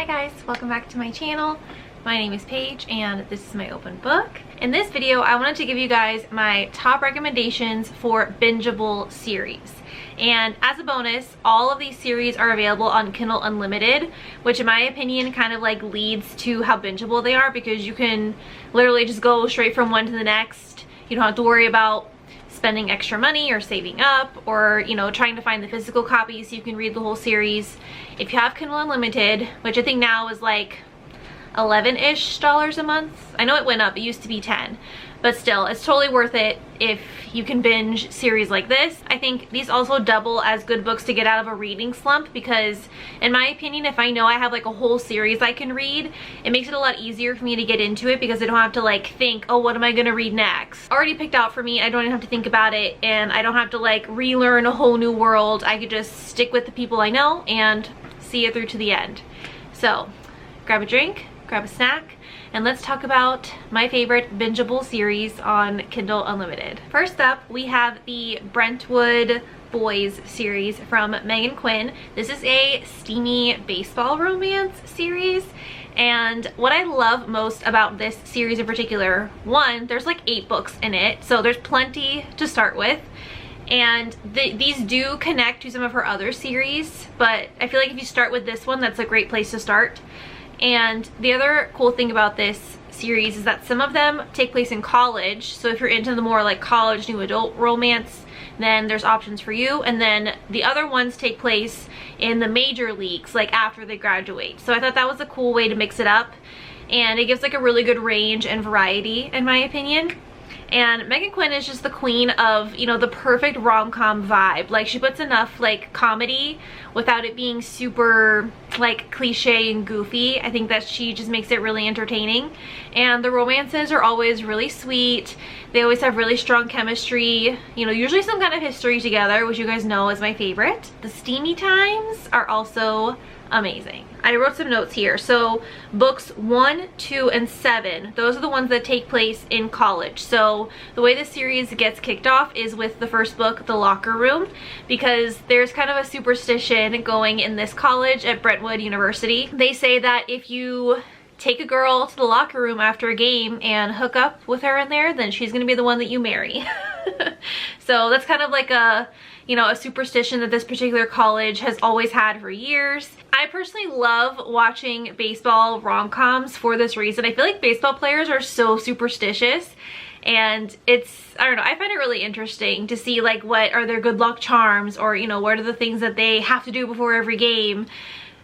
guys, welcome back to my channel. My name is Paige and this is my open book. In this video, I wanted to give you guys my top recommendations for Bingeable series. And as a bonus, all of these series are available on Kindle Unlimited, which in my opinion kind of like leads to how bingeable they are, because you can literally just go straight from one to the next. You don't have to worry about spending extra money or saving up or, you know, trying to find the physical copies so you can read the whole series. If you have Kindle Unlimited, which I think now is like $11-ish a month. I know it went up, it used to be 10, but still, it's totally worth it if you can binge series like this. I think these also double as good books to get out of a reading slump, because in my opinion, if I know I have like a whole series I can read, it makes it a lot easier for me to get into it, because I don't have to like think, oh, what am I gonna read next? Already picked out for me, I don't even have to think about it, and I don't have to like relearn a whole new world. I could just stick with the people I know and see it through to the end. So grab a drink, grab a snack, and let's talk about my favorite bingeable series on Kindle Unlimited. First up, we have the Brentwood Boys series from Megan Quinn. This is a steamy baseball romance series, and what I love most about this series in particular, one, there's like 8 books in it, so there's plenty to start with. And these do connect to some of her other series, but I feel like if you start with this one, that's a great place to start. And the other cool thing about this series is that some of them take place in college. So if you're into the more like college new adult romance, then there's options for you. And then the other ones take place in the major leagues, like after they graduate. So I thought that was a cool way to mix it up. And it gives like a really good range and variety, in my opinion. And Megan Quinn is just the queen of, you know, the perfect rom-com vibe. Like, she puts enough like comedy without it being super like cliche and goofy. I think that she just makes it really entertaining. And the romances are always really sweet. They always have really strong chemistry, you know, usually some kind of history together, which you guys know is my favorite. The steamy times are also amazing. I wrote some notes here. So books 1, 2, and 7, those are the ones that take place in college. So the way this series gets kicked off is with the first book, The Locker Room, because there's kind of a superstition going in this college at Brentwood University. They say that if you take a girl to the locker room after a game and hook up with her in there, then she's gonna be the one that you marry. So that's kind of like a, you know, a superstition that this particular college has always had for years. I personally love watching baseball rom-coms for this reason. I feel like baseball players are so superstitious, and it's, I don't know, I find it really interesting to see like what are their good luck charms, or, you know, what are the things that they have to do before every game.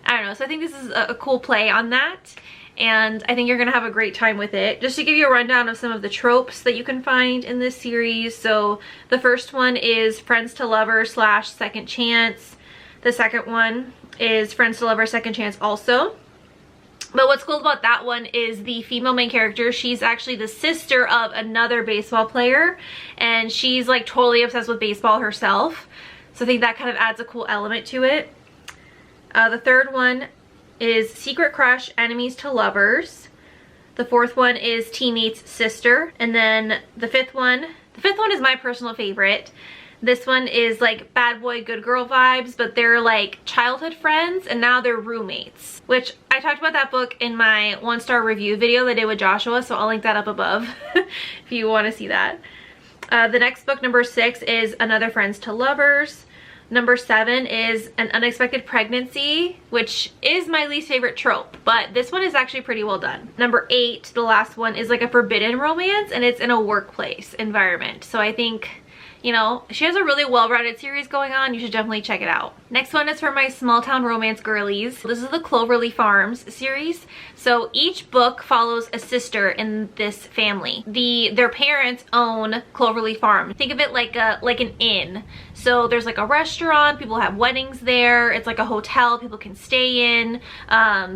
I don't know, so I think this is a cool play on that, and I think you're gonna have a great time with it. Just to give you a rundown of some of the tropes that you can find in this series. So the first one is friends to lover / second chance. The second one is friends to lover, second chance also. But what's cool about that one is the female main character, she's actually the sister of another baseball player, and she's like totally obsessed with baseball herself. So I think that kind of adds a cool element to it. The third one is secret crush, enemies to lovers. The fourth one is teammate's sister. And then the fifth one is my personal favorite. This one is like bad boy, good girl vibes, but they're like childhood friends and now they're roommates, which I talked about that book in my 1-star review video that I did with Joshua, so I'll link that up above if you want to see that. The next book, number 6, is Another Friends to Lovers. Number 7 is An Unexpected Pregnancy, which is my least favorite trope, but this one is actually pretty well done. Number 8, the last one, is like a forbidden romance, and it's in a workplace environment. So I think, you know, she has a really well-rounded series going on. You should definitely check it out. Next one is for my small town romance girlies. This is the Cloverly Farms series. So each book follows a sister in this family. Their parents own Cloverly Farm. Think of it like an inn. So there's like a restaurant, people have weddings there. It's like a hotel people can stay in.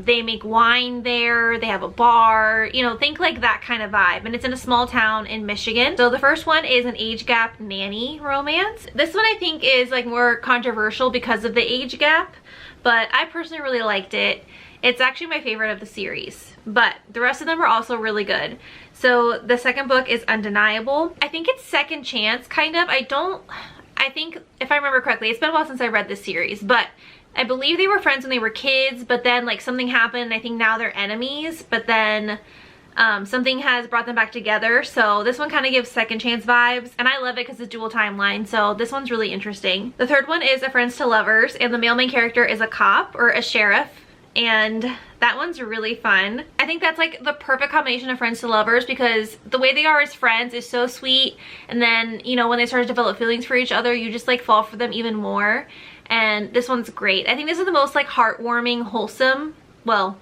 They make wine there. They have a bar. You know, think like that kind of vibe. And it's in a small town in Michigan. So the first one is an age gap nanny romance. This one I think is like more controversial because of the age gap, but I personally really liked it. It's actually my favorite of the series, but the rest of them are also really good. So the second book is Undeniable. I think it's second chance, kind of. I think, if I remember correctly, it's been a while since I read this series, but I believe they were friends when they were kids, but then like something happened. I think now they're enemies, but then something has brought them back together. So this one kind of gives second chance vibes, and I love it because it's dual timeline, so this one's really interesting. The third one is A Friends to Lovers, and the male main character is a cop or a sheriff, and that one's really fun. I think that's like the perfect combination of friends to lovers, because the way they are as friends is so sweet, and then, you know, when they start to develop feelings for each other, you just like fall for them even more. And this one's great. I think this is the most like heartwarming, wholesome, well,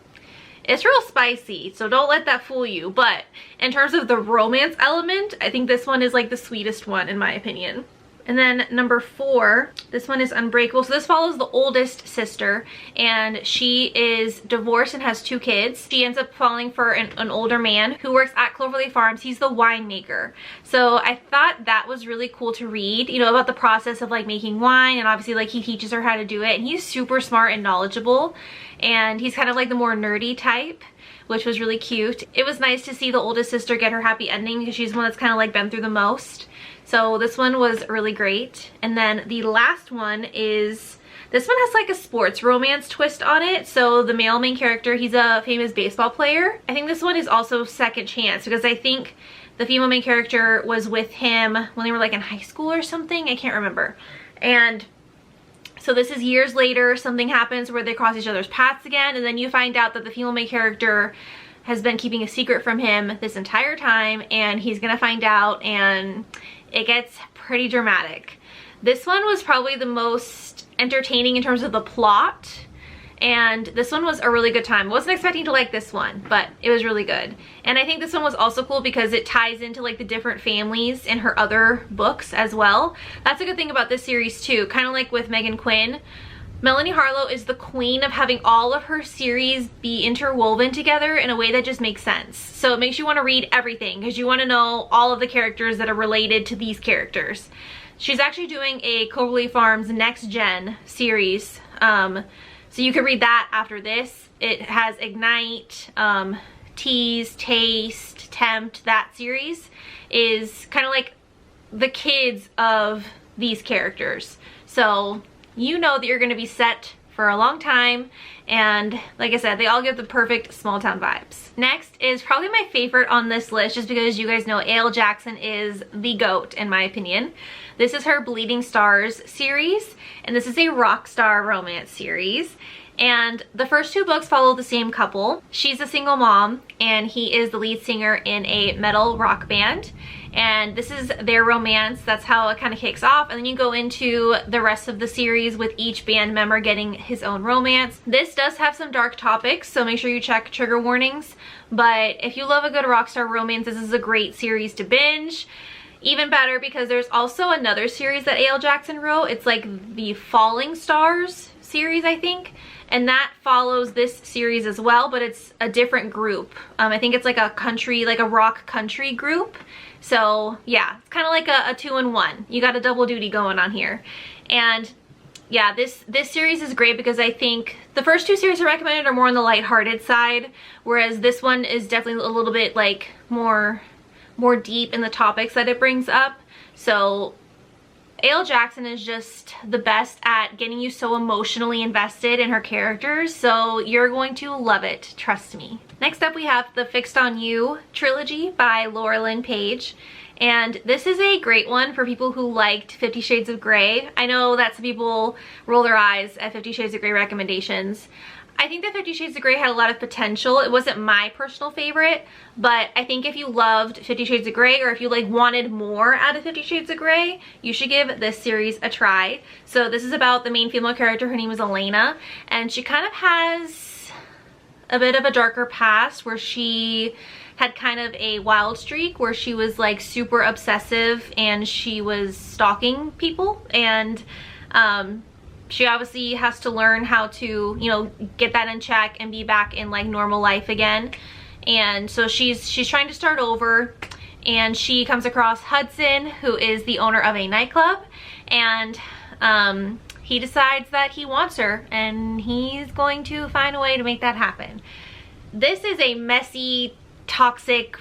it's real spicy, so don't let that fool you, but in terms of the romance element, I think this one is like the sweetest one in my opinion. And then number 4, this one is Unbreakable. So this follows the oldest sister, and she is divorced and has 2 kids. She ends up falling for an older man who works at Cloverly Farms. He's the winemaker. So I thought that was really cool to read, you know, about the process of like making wine, and obviously like he teaches her how to do it, and he's super smart and knowledgeable, and he's kind of like the more nerdy type, which was really cute. It was nice to see the oldest sister get her happy ending, because she's the one that's kind of like been through the most. So this one was really great. And then the last one is, this one has like a sports romance twist on it. So the male main character, he's a famous baseball player. I think this one is also second chance, because I think the female main character was with him when they were like in high school or something. I can't remember. And so this is years later, something happens where they cross each other's paths again, and then you find out that the female main character has been keeping a secret from him this entire time, and he's gonna find out, and it gets pretty dramatic. This one was probably the most entertaining in terms of the plot, and this one was a really good time. I wasn't expecting to like this one, but it was really good. And I think this one was also cool because it ties into like the different families in her other books as well. That's a good thing about this series too, kind of like with Megan Quinn. Melanie Harlow is the queen of having all of her series be interwoven together in a way that just makes sense. So it makes you want to read everything, because you want to know all of the characters that are related to these characters. She's actually doing a Cloverly Farms Next Gen series, so you can read that after this. It has Ignite, Tease, Taste, Tempt. That series is kind of like the kids of these characters. So you know that you're going to be set for a long time, and like I said, they all give the perfect small town vibes. Next is probably my favorite on this list, just because you guys know A.L. Jackson is the GOAT in my opinion. This is her Bleeding Stars series, and this is a rock star romance series. And the first 2 books follow the same couple. She's a single mom, and he is the lead singer in a metal rock band. And this is their romance. That's how it kind of kicks off. And then you go into the rest of the series with each band member getting his own romance. This does have some dark topics, so make sure you check trigger warnings. But if you love a good rock star romance, this is a great series to binge. Even better because there's also another series that A.L. Jackson wrote. It's like the Falling Stars series, I think. And that follows this series as well, but it's a different group. I think it's like a country, like a rock country group. So yeah, it's kind of like a 2-in-1. You got a double duty going on here. And yeah, this series is great because I think the first 2 series I recommended are more on the lighthearted side, whereas this one is definitely a little bit like more deep in the topics that it brings up. So A.L. Jackson is just the best at getting you so emotionally invested in her characters, so you're going to love it, trust me. Next up we have the Fixed on You trilogy by Laura Lynn Page, and this is a great one for people who liked 50 Shades of Grey. I know that some people roll their eyes at 50 Shades of Grey recommendations. I think that 50 Shades of Grey had a lot of potential. It wasn't my personal favorite, but I think if you loved 50 Shades of Grey, or if you like wanted more out of 50 Shades of Grey, you should give this series a try. So this is about the main female character. Her name is Elena, and she kind of has a bit of a darker past where she had kind of a wild streak where she was like super obsessive and she was stalking people, and she obviously has to learn how to, you know, get that in check and be back in like normal life again. And so she's trying to start over, and she comes across Hudson, who is the owner of a nightclub, and he decides that he wants her and he's going to find a way to make that happen. This is a messy, toxic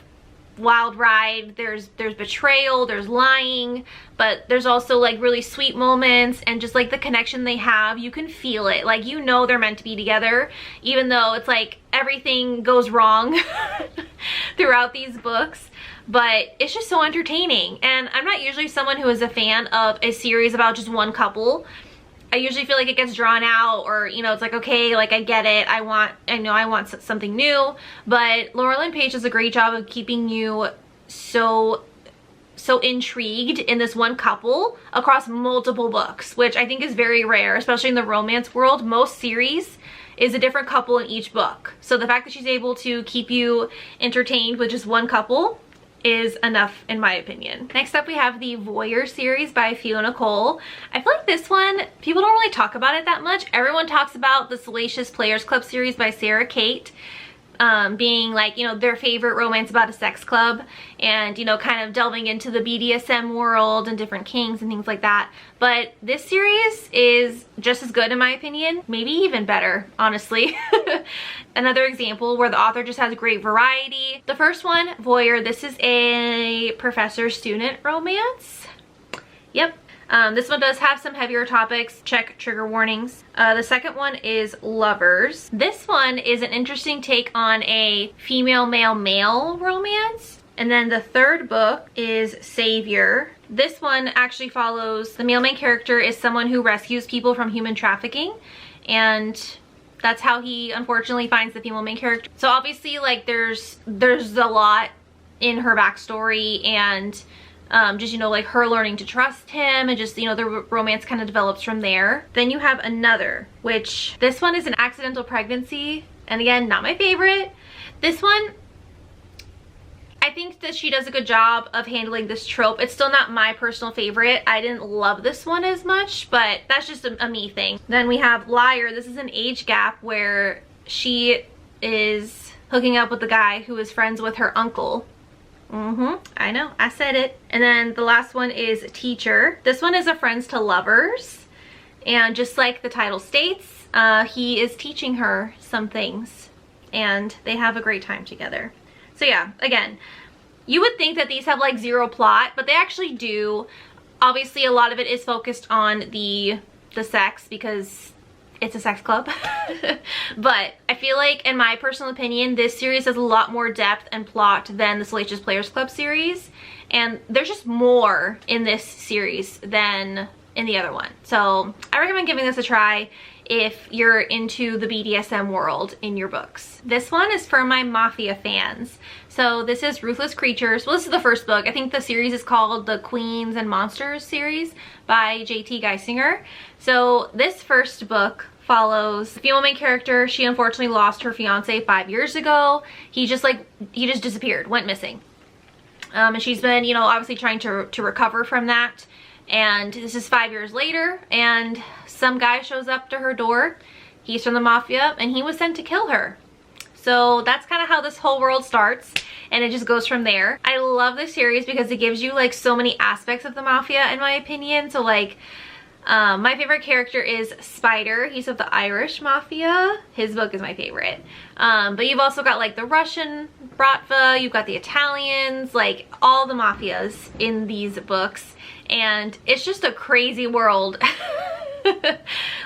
wild ride. There's betrayal, there's lying, but there's also like really sweet moments, and just like the connection they have, you can feel it. Like, you know they're meant to be together, even though it's like everything goes wrong throughout these books. But it's just so entertaining, and I'm not usually someone who is a fan of a series about just one couple. I usually feel like it gets drawn out, or, you know, it's like, okay, like, I get it, I know I want something new. But Laurel Page does a great job of keeping you so intrigued in this one couple across multiple books, which I think is very rare, especially in the romance world. Most series is a different couple in each book, so the fact that she's able to keep you entertained with just one couple is enough, in my opinion. Next up, we have the Voyeur series by Fiona Cole. I feel like this one, people don't really talk about it that much. Everyone talks about the Salacious Players Club series by Sarah Kate, being like, you know, their favorite romance about a sex club, and, you know, kind of delving into the BDSM world and different kings and things like that. But this series is just as good, in my opinion, maybe even better, honestly. Another example where the author just has great variety. The first one, Voyeur, this is a professor-student romance. Yep. This one does have some heavier topics. Check trigger warnings. The second one is Lovers. This one is an interesting take on a female male romance. And then the third book is Savior. This one actually follows, the male main character is someone who rescues people from human trafficking, and that's how he unfortunately finds the female main character. So obviously, like, there's a lot in her backstory, and just, you know, like her learning to trust him, and just, you know, the romance kind of develops from there. Then you have Another, which this one is an accidental pregnancy, and again, not my favorite. This one, I think that she does a good job of handling this trope. It's still not my personal favorite. I didn't love this one as much, but that's just a me thing. Then we have Liar. This is an age gap where she is hooking up with the guy who is friends with her uncle. I know, I said it. And then the last one is Teacher. This one is a friends to lovers, and just like the title states, he is teaching her some things, and they have a great time together. So yeah, again, you would think that these have like zero plot, but they actually do. Obviously, a lot of it is focused on the sex, because it's a sex club. But I feel like, in my personal opinion, this series has a lot more depth and plot than the Salacious Players Club series, and there's just more in this series than in the other one. So I recommend giving this a try if you're into the BDSM world in your books. This one is for my mafia fans. So this is Ruthless Creatures. Well, this is the first book. I think the series is called the Queens and Monsters series by J.T. Geisinger. So this first book follows the female main character. She unfortunately lost her fiance 5 years ago. He just disappeared, went missing. And she's been, you know, obviously trying to recover from that. And this is 5 years later, and some guy shows up to her door. He's from the mafia, and he was sent to kill her. So that's kind of how this whole world starts, and it just goes from there. I love this series because it gives you like so many aspects of the mafia, in my opinion. So like, my favorite character is Spider. He's of the Irish mafia. His book is my favorite. But you've also got like the Russian Bratva, you've got the Italians, like all the mafias in these books. And it's just a crazy world.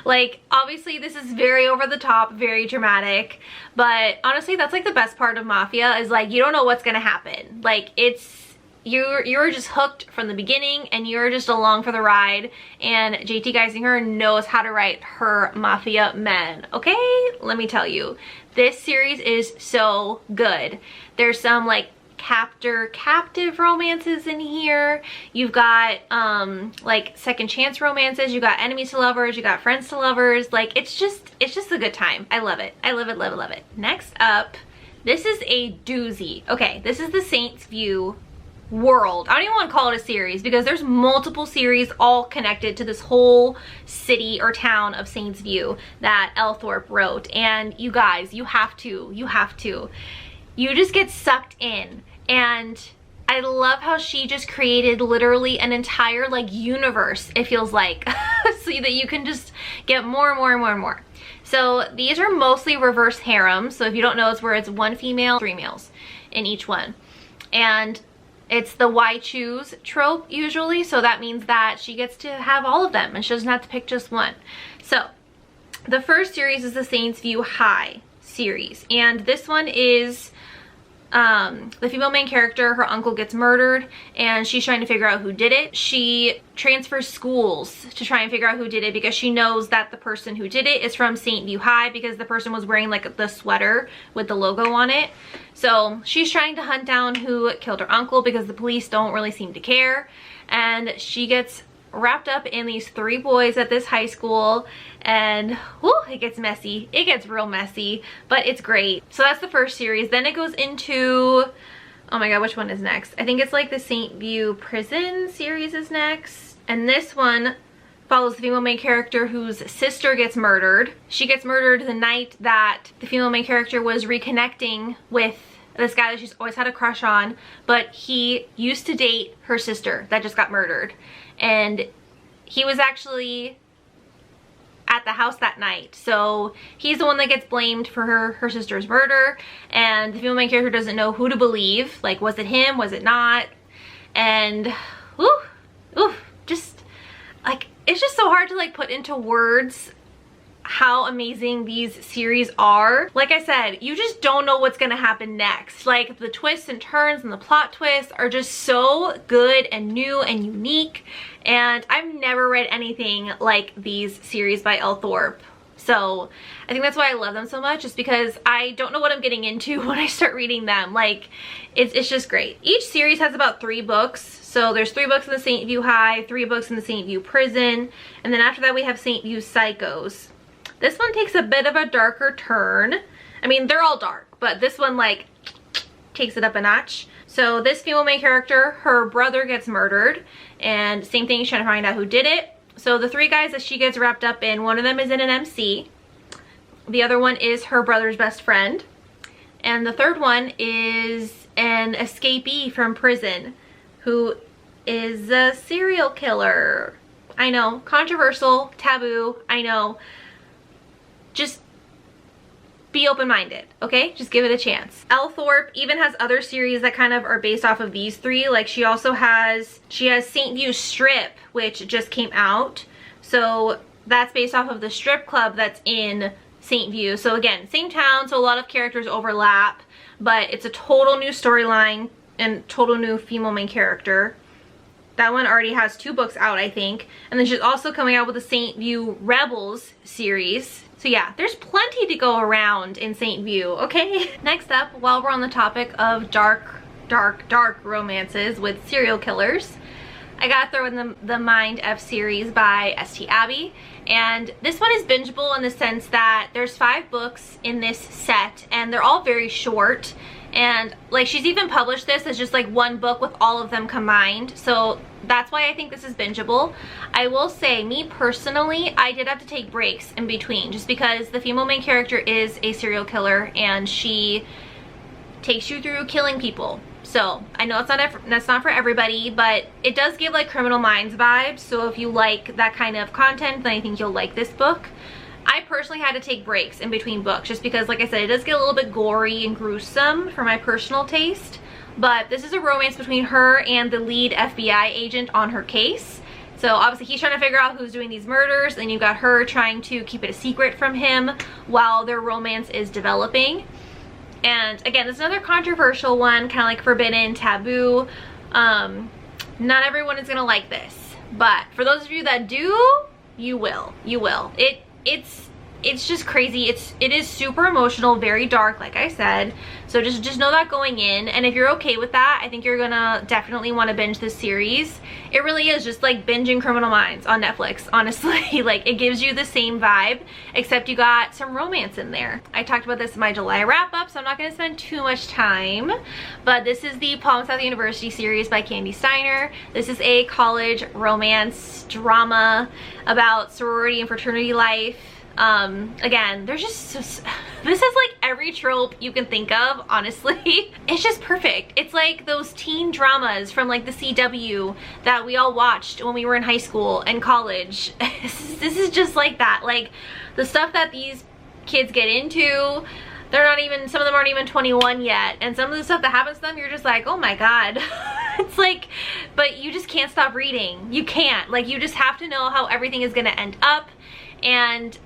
Like, obviously this is very over the top, very dramatic, but honestly that's like the best part of mafia, is like you don't know what's gonna happen. Like, it's you're just hooked from the beginning, and you're just along for the ride, and J.T. Geisinger knows how to write her mafia men. Okay, let me tell you, this series is so good. There's some like captive romances in here. You've got like second chance romances, you got enemies to lovers, you got friends to lovers. Like, it's just a good time. I love it. I love it, love it, love it. Next up, this is a doozy. Okay, this is the Saints View world. I don't even want to call it a series, because there's multiple series all connected to this whole city or town of Saints View that Thorpe wrote. And you guys, you have to you just get sucked in. And I love how she just created literally an entire like universe, it feels like, so that you can just get more and more and more and more. So these are mostly reverse harems. So if you don't know, it's where it's one female, 3 males in each one. and it's the why choose trope usually, so that means that she gets to have all of them and she doesn't have to pick just one. So the first series is the Saints View High series, and this one is the female main character, her uncle gets murdered and she's trying to figure out who did it. She transfers schools to try and figure out who did it because she knows that the person who did it is from Saint View High because the person was wearing like the sweater with the logo on it. So she's trying to hunt down who killed her uncle because the police don't really seem to care, and she gets wrapped up in these 3 boys at this high school, and whew, it gets messy. It gets real messy, but it's great. So that's the first series. Then it goes into, oh my god, which one is next? I think it's like the Saint View Prison series is next, and this one follows the female main character whose sister gets murdered. She gets murdered the night that the female main character was reconnecting with this guy that she's always had a crush on, but he used to date her sister that just got murdered. And he was actually at the house that night, so he's the one that gets blamed for her sister's murder, and the female main character doesn't know who to believe. Like, was it him, was it not? And just like, it's just so hard to like put into words how amazing these series are. Like I said, you just don't know what's gonna happen next. Like, the twists and turns and the plot twists are just so good and new and unique, and I've never read anything like these series by L. Thorpe. So I think that's why I love them so much, is because I don't know what I'm getting into when I start reading them. Like, it's just great. Each series has about 3 books. So there's 3 books in the Saint View High, 3 books in the Saint View Prison, and then after that we have Saint View Psychos. This one takes a bit of a darker turn. I mean, they're all dark, but this one like takes it up a notch. So this female main character, her brother gets murdered, and same thing, she's trying to find out who did it. So the 3 guys that she gets wrapped up in, one of them is in an MC, the other one is her brother's best friend, and the third one is an escapee from prison who is a serial killer. I know, controversial, taboo, I know. Just be open-minded, okay? Just give it a chance. L. Thorpe even has other series that kind of are based off of these 3. Like, she has Saint View Strip, which just came out. So that's based off of the strip club that's in Saint View. So again, same town, so a lot of characters overlap, but it's a total new storyline and total new female main character. That one already has 2 books out, I think. And then she's also coming out with the Saint View Rebels series. So yeah, there's plenty to go around in Saint View, okay? Next up, while we're on the topic of dark romances with serial killers, I gotta throw in the Mind F series by S.T. Abbey. And this one is bingeable in the sense that there's 5 books in this set, and they're all very short. And like, she's even published this as just like one book with all of them combined, so that's why I think this is bingeable. I will say, me personally, I did have to take breaks in between just because the female main character is a serial killer and she takes you through killing people. So I know that's not for everybody, but it does give like Criminal Minds vibes, so if you like that kind of content, then I think you'll like this book. I personally had to take breaks in between books just because, like I said, it does get a little bit gory and gruesome for my personal taste. But this is a romance between her and the lead FBI agent on her case. So obviously he's trying to figure out who's doing these murders, and you've got her trying to keep it a secret from him while their romance is developing. And again, this is another controversial one, kind of like forbidden, taboo. Not everyone is gonna like this, but for those of you that do, you will. It's just crazy. It is super emotional, very dark, like I said. So just know that going in, and if you're okay with that, I think you're gonna definitely want to binge this series. It really is just like binging Criminal Minds on Netflix, honestly. Like, it gives you the same vibe, except you got some romance in there. I talked about this in my July wrap-up, so I'm not gonna spend too much time, but this is the Palm South University series by Candy Steiner. This is a college romance drama about sorority and fraternity life. Again, there's just this is like every trope you can think of, honestly. It's just perfect. It's like those teen dramas from like the CW that we all watched when we were in high school and college. This is just like that. Like, the stuff that these kids get into, they're not even, some of them aren't even 21 yet, and some of the stuff that happens to them, you're just like, oh my god. It's like, but you just can't stop reading. You can't. Like, you just have to know how everything is gonna end up. And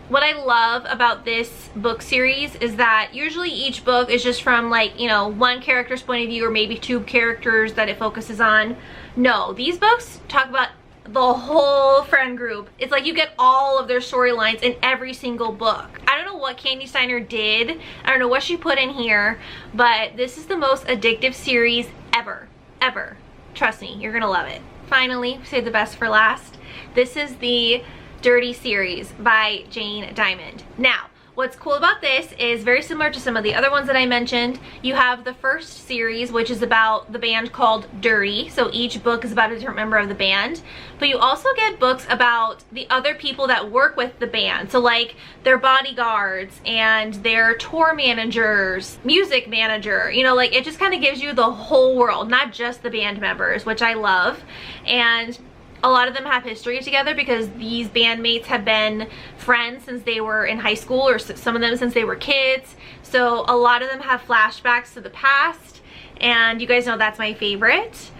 what I love about this book series is that usually each book is just from, like, you know, one character's point of view, or maybe two characters that it focuses on. No, these books talk about the whole friend group. It's like you get all of their storylines in every single book. I don't know what Candy Steiner did. I don't know what she put in here, but this is the most addictive series ever. Ever. Trust me, you're gonna love it. Finally, save the best for last. This is the Dirty series by Jane Diamond. Now, what's cool about this is very similar to some of the other ones that I mentioned. You have the first series, which is about the band called Dirty. So each book is about a different member of the band. But you also get books about the other people that work with the band. So like their bodyguards and their tour managers, music manager, you know, like it just kind of gives you the whole world, not just the band members, which I love. And a lot of them have history together because these bandmates have been friends since they were in high school, or some of them since they were kids. So a lot of them have flashbacks to the past, and you guys know that's my favorite.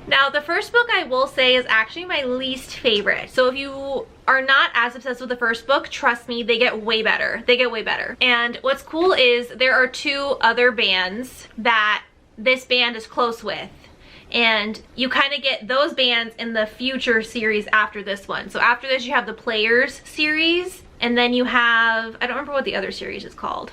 Now, the first book I will say is actually my least favorite. So if you are not as obsessed with the first book, trust me, they get way better. They get way better. And what's cool is there are two other bands that this band is close with. And you kind of get those bands in the future series after this one. So after this, you have the Players series, and then you have, I don't remember what the other series is called.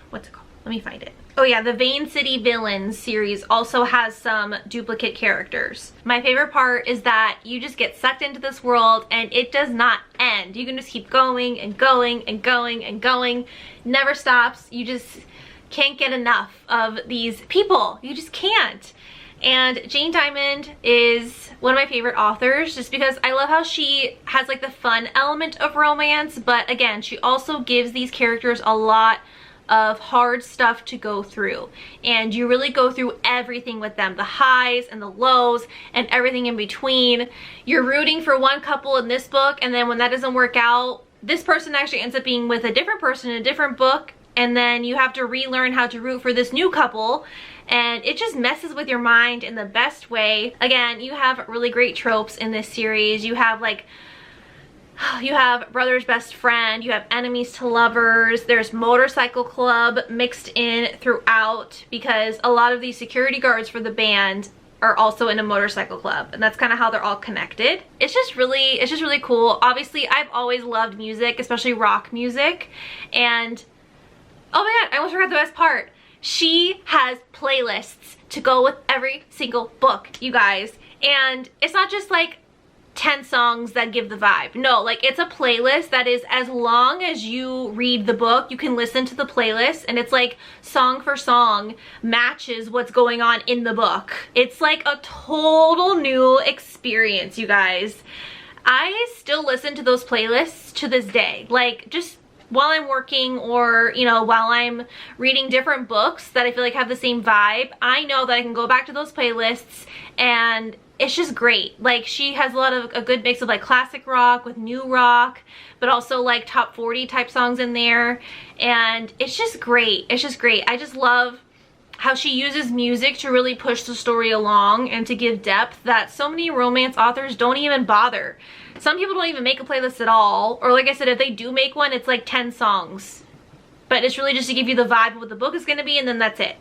What's it called? Let me find it. Oh yeah, the Vane City Villains series also has some duplicate characters. My favorite part is that you just get sucked into this world and it does not end. You can just keep going and going and going and going. Never stops. You just can't get enough of these people. You just can't. And Jane Diamond is one of my favorite authors just because I love how she has like the fun element of romance, but again, she also gives these characters a lot of hard stuff to go through, and you really go through everything with them, the highs and the lows and everything in between. You're rooting for one couple in this book, and then when that doesn't work out, this person actually ends up being with a different person in a different book, and then you have to relearn how to root for this new couple, and it just messes with your mind in the best way. Again, you have really great tropes in this series. You have like, you have brother's best friend, you have enemies to lovers, there's motorcycle club mixed in throughout, because a lot of these security guards for the band are also in a motorcycle club, and that's kind of how they're all connected. It's just really cool. Obviously, I've always loved music, especially rock music, and oh my god, I almost forgot the best part. She has playlists to go with every single book, you guys. And it's not just like 10 songs that give the vibe. No, like it's a playlist that is, as long as you read the book, you can listen to the playlist, and it's like song for song matches what's going on in the book. It's like a total new experience, you guys. I still listen to those playlists to this day. Like, just while I'm working, or you know, while I'm reading different books that I feel like have the same vibe, I know that I can go back to those playlists, and it's just great. Like, she has a good mix of like classic rock with new rock, but also like top 40 type songs in there, and it's just great. It's just great. I just love how she uses music to really push the story along and to give depth that so many romance authors don't even bother. Some people don't even make a playlist at all, or like I said, if they do make one, it's like 10 songs. But it's really just to give you the vibe of what the book is going to be, and then that's it.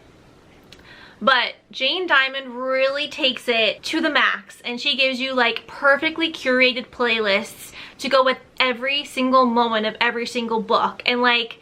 But Jane Diamond really takes it to the max, and she gives you like perfectly curated playlists to go with every single moment of every single book. And like,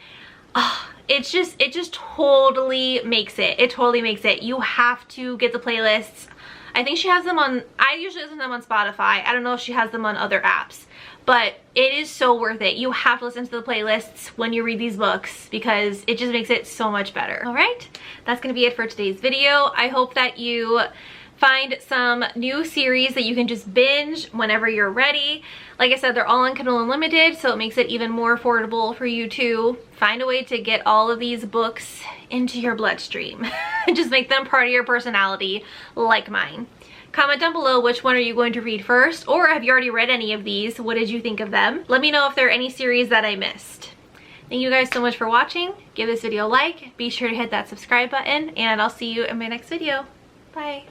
it just totally makes it. It totally makes it. You have to get the playlists. I think she has them on, I usually listen to them on Spotify. I don't know if she has them on other apps, but it is so worth it. You have to listen to the playlists when you read these books because it just makes it so much better. All right, that's gonna be it for today's video. I hope that you find some new series that you can just binge whenever you're ready. Like I said, they're all on Kindle Unlimited, so it makes it even more affordable for you to find a way to get all of these books into your bloodstream and just make them part of your personality like mine. Comment down below which one are you going to read first, or have you already read any of these? What did you think of them? Let me know if there are any series that I missed. Thank you guys so much for watching. Give this video a like. Be sure to hit that subscribe button, and I'll see you in my next video. Bye.